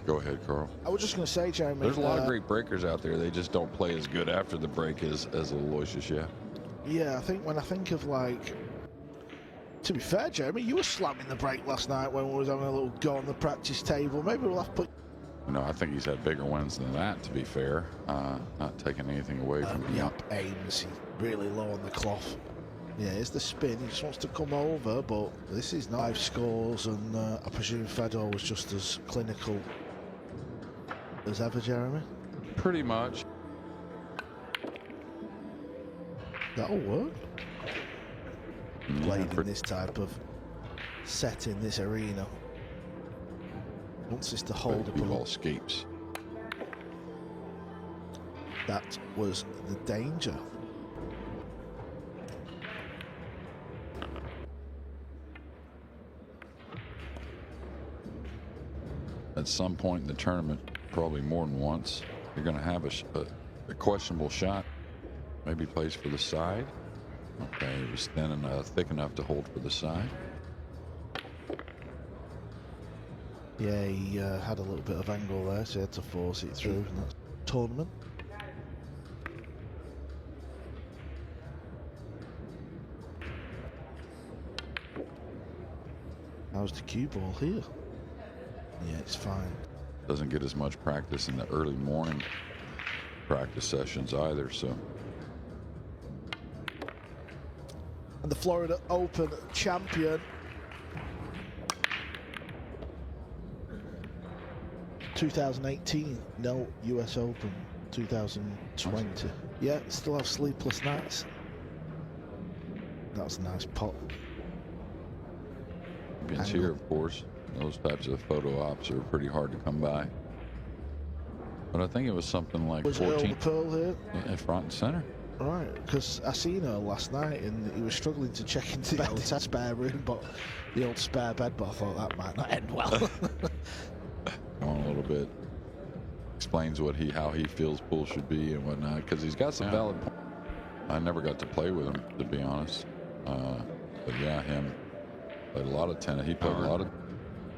Go ahead, Carl. I was just going to say, Jeremy. There's a lot of great breakers out there. They just don't play as good after the break as Aloysius, yeah. Yeah, I think when I think of, like, to be fair, Jeremy, you were slamming the break last night when we was having a little go on the practice table. Maybe we'll have to put... No, I think he's had bigger wins than that, to be fair. Not taking anything away from him. YAPP aims really low on the cloth. Yeah, it's the spin. He just wants to come over, but this is 5 scores, and I presume Fedor was just as clinical as ever, Jeremy? Pretty much. That'll work. Played in this type of setting, this arena. Wants this to hold up. All escapes. That was the danger. At some point in the tournament, probably more than once, you're going to have a questionable shot. Maybe plays for the side. Okay, he was thin and thick enough to hold for the side. Yeah, he had a little bit of angle there, so he had to force it through in that tournament. How's the cue ball here? Yeah, it's fine. Doesn't get as much practice in the early morning practice sessions either, so. And the Florida Open champion, 2018, no US Open, 2020. Yeah, still have sleepless nights. That's a nice pot. Against here, of course, those types of photo ops are pretty hard to come by. But I think it was something like was 14. Earl Pearl here? Yeah, front and center. Right, because I seen her last night and he was struggling to check into the old spare room, but the old spare bed, but I thought that might not end well. On a little bit. Explains how he feels pool should be and whatnot, because he's got some valid points. I never got to play with him, to be honest. But yeah, him played a lot of tennis. He played a lot of.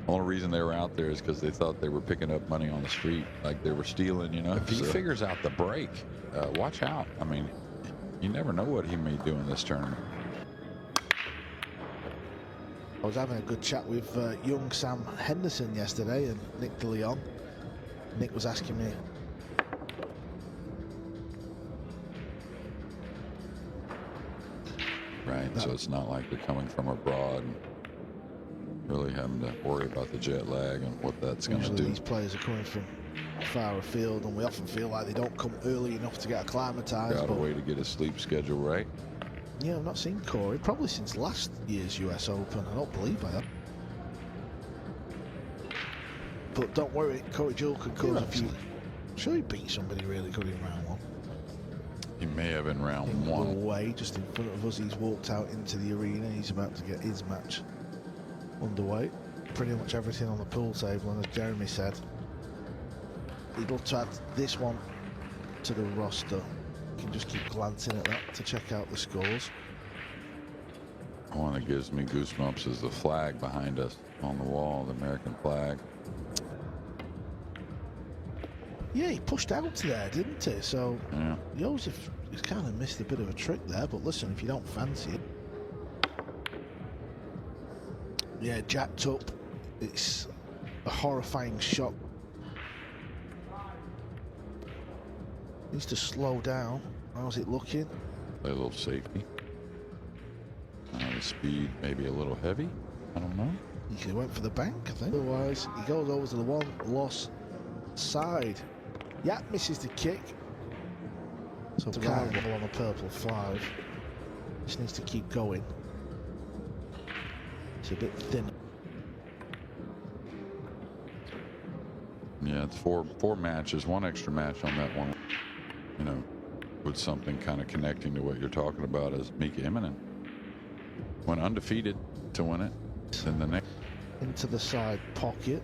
The only reason they were out there is because they thought they were picking up money on the street, like they were stealing, you know. If he figures out the break, watch out. I mean, you never know what he may do in this tournament. I was having a good chat with young Sam Henderson yesterday and Nick de Leon. Nick was asking me, right, so it's not like they're coming from abroad and really having to worry about the jet lag and what that's going to do. These players are coming from far afield, and we often feel like they don't come early enough to get acclimatized. Got a way to get a sleep schedule right. Yeah, I've not seen Corey probably since last year's US Open. I don't believe I have. But don't worry, Corey Jewell could cause a few. I'm sure he beat somebody really good in round 1. He may have in round 1. Away, just in front of us. He's walked out into the arena. He's about to get his match underway. Pretty much everything on the pool table, and as Jeremy said, he'd love to add this one to the roster. You can just keep glancing at that to check out the scores. One that gives me goosebumps is the flag behind us on the wall, the American flag. Yeah, he pushed out there, didn't he? So yeah. Joseph kind of missed a bit of a trick there, but listen, if you don't fancy it. Yeah, jacked up. It's a horrifying shot. Needs to slow down. How's it looking? Play a little safety. The speed maybe a little heavy. I don't know. He could have went for the bank, I think. Otherwise, he goes over to the one loss side. YAPP misses the kick. So kind of on a purple 5. Just needs to keep going. It's a bit thin. Yeah, it's four matches, 1 extra match on that one. You know, with something kind of connecting to what you're talking about as Mika Immonen. Went undefeated to win it. Then the next. Into the side pocket.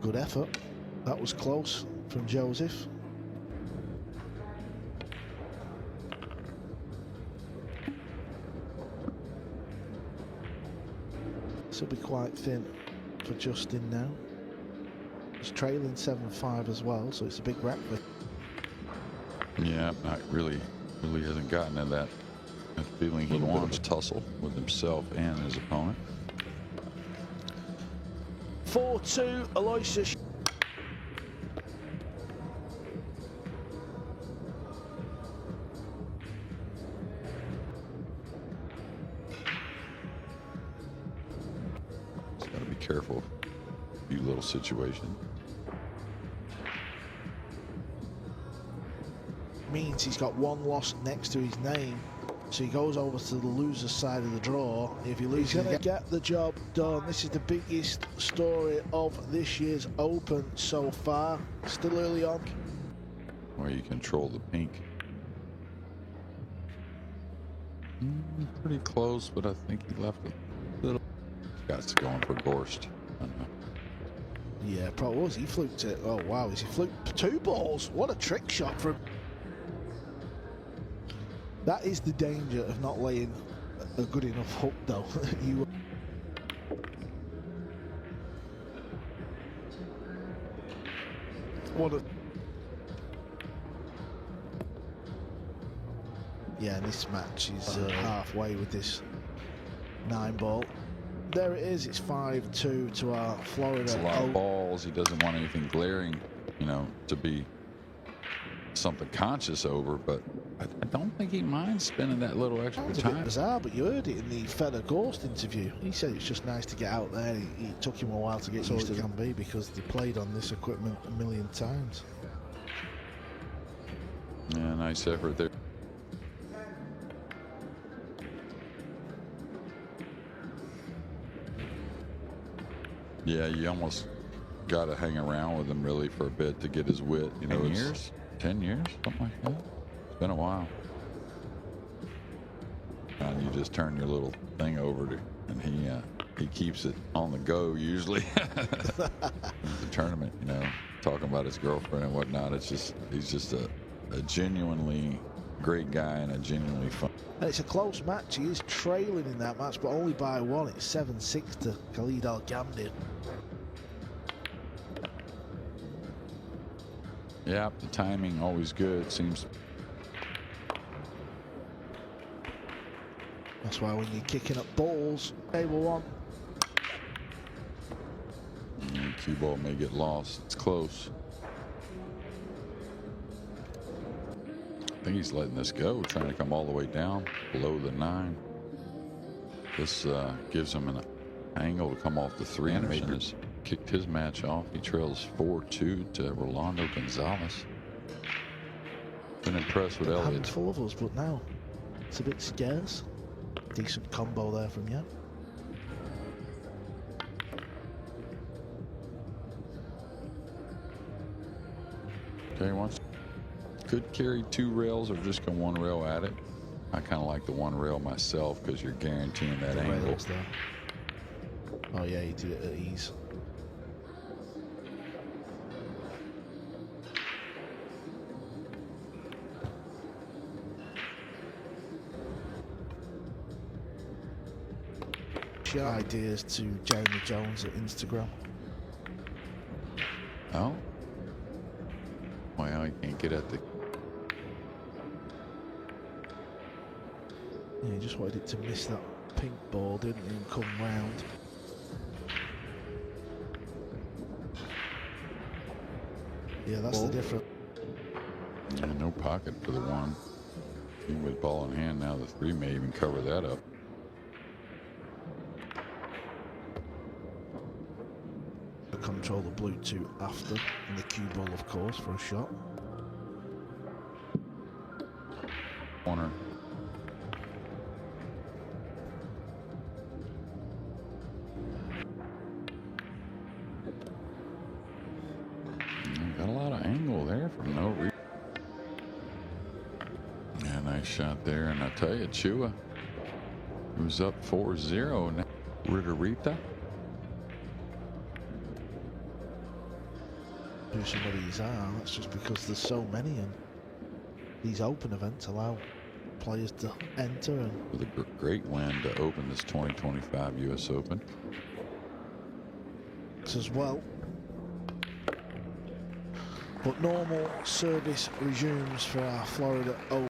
Good effort. That was close from Joseph. will be quite thin for Justin now. He's trailing 7-5 as well, so it's a big rep for him. Yeah, not really hasn't gotten to that feeling he wants. Tussle with himself and his opponent. 4-2, Aloysius. Just gotta be careful. A few little situations. Means he's got one loss next to his name, so he goes over to the loser's side of the draw. If he loses, he's going to get the job done. This is the biggest story of this year's Open so far. Still early on. Where you control the pink. Pretty close, but I think he left a little. Scott's going for Gorst. I don't know. Yeah, probably was. He fluked it. Oh wow, he fluked 2 balls. What a trick shot from. That is the danger of not laying a good enough hook, though. You. What a. Yeah, this match is halfway with this 9 ball. There it is. It's 5-2 to our Florida. It's a lot of balls. He doesn't want anything glaring, you know, to be something conscious over, but I don't think he minds spending that little extra It's a time. bit bizarre, but you heard it in the Feather Ghost interview. He said it's just nice to get out there. It took him a while to get used to it can be because they played on this equipment a million times. Yeah, nice effort there. Yeah, you almost got to hang around with him really for a bit to get his wit. You know, 10 years? 10 years, something like that. It's been a while. And you just turn your little thing over to, and he keeps it on the go usually. The tournament, you know, talking about his girlfriend and whatnot. It's just he's just a genuinely great guy and a genuinely fun. And it's a close match. He is trailing in that match, but only by 1. It's 7-6 to Khalid Al-Ghamdi. Yeah, the timing always good. Seems. That's why when you're kicking up balls, table 1. Cue ball may get lost. It's close. I think he's letting this go, trying to come all the way down below the 9. This gives him an angle to come off the 3. Anderson has kicked his match off. He trails 4-2 to Rolando Gonzalez. Been impressed with Elliott. Handful of us, but now it's a bit scarce. Decent combo there from YAPP. Okay, once could carry 2 rails or just go 1 rail at it. I kind of like the 1 rail myself because you're guaranteeing that The angle. rails there. Oh yeah, he did it at ease. Share ideas to Jeremy Jones at Instagram. Oh? Well, he can't get at the. Yeah, he just wanted it to miss that pink ball, didn't he, and come round. Yeah, that's the difference. Yeah, no pocket for the 1. Even with ball in hand now, the 3 may even cover that up. Control the blue 2 after, and the cue ball, of course, for a shot. Corner. Got a lot of angle there from no reason. Yeah, nice shot there. And I tell you, Chua, who's up 4-0 now. Rigarita. Who somebody's are, that's just because there's so many, and these open events allow players to enter. And With a great win to open this 2025 US Open. strikes as well. But normal service resumes for our Florida Open.